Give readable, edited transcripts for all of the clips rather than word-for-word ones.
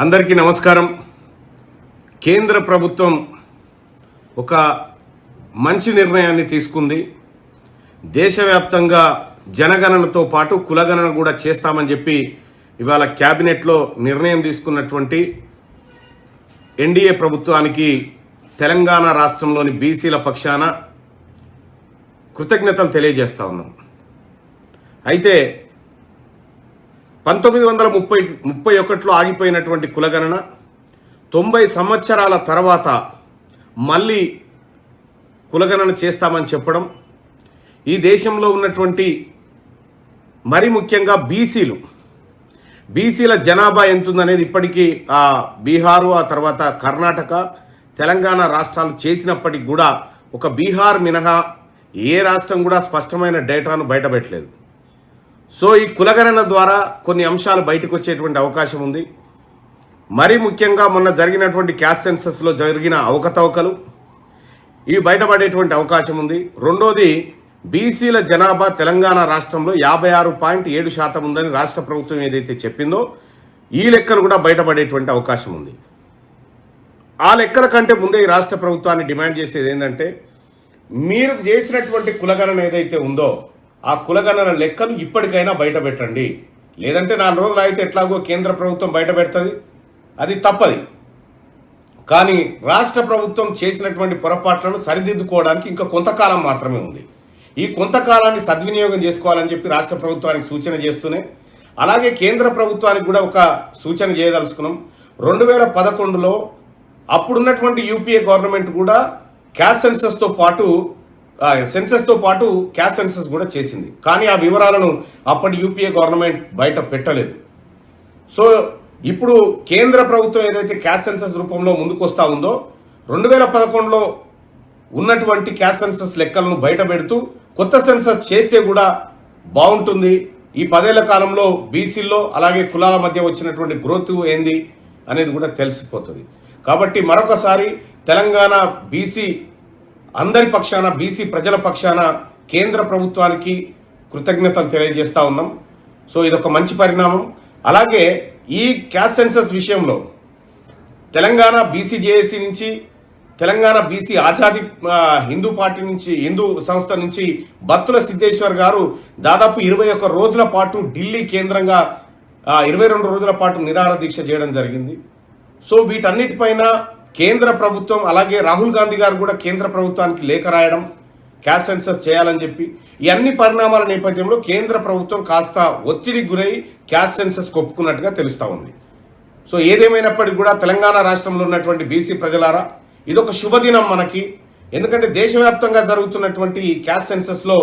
అందరికీ నమస్కారం. కేంద్ర ప్రభుత్వం ఒక మంచి నిర్ణయాన్ని తీసుకుంది. దేశవ్యాప్తంగా జనగణనతో పాటు కులగణన కూడా చేస్తామని చెప్పి ఇవాళ క్యాబినెట్లో నిర్ణయం తీసుకున్నటువంటి ఎన్డీఏ ప్రభుత్వానికి తెలంగాణ రాష్ట్రంలోని బీసీల పక్షాన కృతజ్ఞతలు తెలియజేస్తా ఉన్నాం. అయితే 1931లో ఆగిపోయినటువంటి కులగణన 90 సంవత్సరాల తర్వాత మళ్ళీ కులగణన చేస్తామని చెప్పడం, ఈ దేశంలో ఉన్నటువంటి మరి ముఖ్యంగా బీసీల జనాభా ఎంతుందనేది ఇప్పటికీ ఆ బీహారు, ఆ తర్వాత కర్ణాటక, తెలంగాణ రాష్ట్రాలు చేసినప్పటికి కూడా ఒక బీహార్ మినహా ఏ రాష్ట్రం కూడా స్పష్టమైన డేటాను బయటపెట్టలేదు. సో ఈ కులగణన ద్వారా కొన్ని అంశాలు బయటకు వచ్చేటువంటి అవకాశం ఉంది. మరి ముఖ్యంగా మొన్న జరిగినటువంటి క్యాస్ట్ సెన్సస్లో జరిగిన అవకతవకలు ఇవి బయటపడేటువంటి అవకాశం ఉంది. రెండోది, బీసీల జనాభా తెలంగాణ రాష్ట్రంలో 56.7% ఉందని రాష్ట్ర ప్రభుత్వం ఏదైతే చెప్పిందో ఈ లెక్కలు కూడా బయటపడేటువంటి అవకాశం ఉంది. ఆ లెక్కల కంటే ముందే ఈ రాష్ట్ర ప్రభుత్వాన్ని డిమాండ్ చేసేది ఏంటంటే, మీరు చేసినటువంటి కులగణన ఏదైతే ఉందో ఆ కులగణన లెక్కలు ఇప్పటికైనా బయట పెట్టండి. లేదంటే 4 రోజులు అయితే ఎట్లాగో కేంద్ర ప్రభుత్వం బయట పెడుతుంది, అది తప్పది. కానీ రాష్ట్ర ప్రభుత్వం చేసినటువంటి పొరపాట్లను సరిదిద్దుకోవడానికి ఇంకా కొంతకాలం మాత్రమే ఉంది. ఈ కొంతకాలాన్ని సద్వినియోగం చేసుకోవాలని చెప్పి రాష్ట్ర ప్రభుత్వానికి సూచన చేస్తూనే, అలాగే కేంద్ర ప్రభుత్వానికి కూడా ఒక సూచన చేయదలుచుకున్నాం. 2011లో అప్పుడున్నటువంటి యూపీఏ గవర్నమెంట్ కూడా క్యాస్ట్ సెన్సస్తో పాటు క్యాస్ట్ సెన్సస్ కూడా చేసింది. కానీ ఆ వివరాలను అప్పటి యూపీఏ గవర్నమెంట్ బయట పెట్టలేదు. సో ఇప్పుడు కేంద్ర ప్రభుత్వం ఏదైతే క్యాస్ట్ సెన్సస్ రూపంలో ముందుకు వస్తూ ఉందో 2011లో ఉన్నటువంటి క్యాస్ట్ సెన్సస్ లెక్కలను బయట పెడుతూ కొత్త సెన్సస్ చేస్తే కూడా బాగుంటుంది. ఈ 10 ఏళ్ల కాలంలో బీసీల్లో అలాగే కులాల మధ్య వచ్చినటువంటి గ్రోత్ ఏంది అనేది కూడా తెలిసిపోతుంది. కాబట్టి మరొకసారి తెలంగాణ బీసీ అందరి పక్షాన, బీసీ ప్రజల పక్షాన కేంద్ర ప్రభుత్వానికి కృతజ్ఞతలు తెలియజేస్తా ఉన్నాం. సో ఇదొక మంచి పరిణామం. అలాగే ఈ క్యాస్ట్ సెన్సస్ విషయంలో తెలంగాణ బీసీ జేఏసీ నుంచి, తెలంగాణ బీసీ ఆజాదీ హిందూ సంస్థ నుంచి బత్తుల సిద్ధేశ్వర్ గారు దాదాపు 21 రోజుల పాటు ఢిల్లీ కేంద్రంగా 22 రోజుల పాటు నిరాహార దీక్ష చేయడం జరిగింది. సో వీటన్నిటిపైన కేంద్ర ప్రభుత్వం, అలాగే రాహుల్ గాంధీ గారు కూడా కేంద్ర ప్రభుత్వానికి లేఖ రాయడం, క్యాస్ట్ సెన్సస్ చేయాలని చెప్పి, ఈ అన్ని పరిణామాల నేపథ్యంలో కేంద్ర ప్రభుత్వం కాస్త ఒత్తిడికి గురై క్యాస్ట్ సెన్సస్ ఒప్పుకున్నట్టుగా తెలుస్తూ ఉంది. సో ఏదేమైనప్పటికీ కూడా తెలంగాణ రాష్ట్రంలో ఉన్నటువంటి బీసీ ప్రజలారా, ఇదొక శుభదినం మనకి. ఎందుకంటే దేశవ్యాప్తంగా జరుగుతున్నటువంటి ఈ క్యాస్ట్ సెన్సస్లో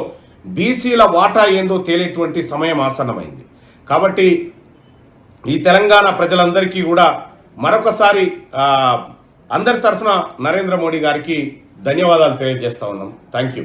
బీసీల వాటా ఏందో తేలేటువంటి సమయం ఆసన్నమైంది. కాబట్టి ఈ తెలంగాణ ప్రజలందరికీ కూడా మరొకసారి అందరి తరఫున నరేంద్ర మోడీ గారికి ధన్యవాదాలు తెలియజేస్తా ఉన్నాం. Thank you.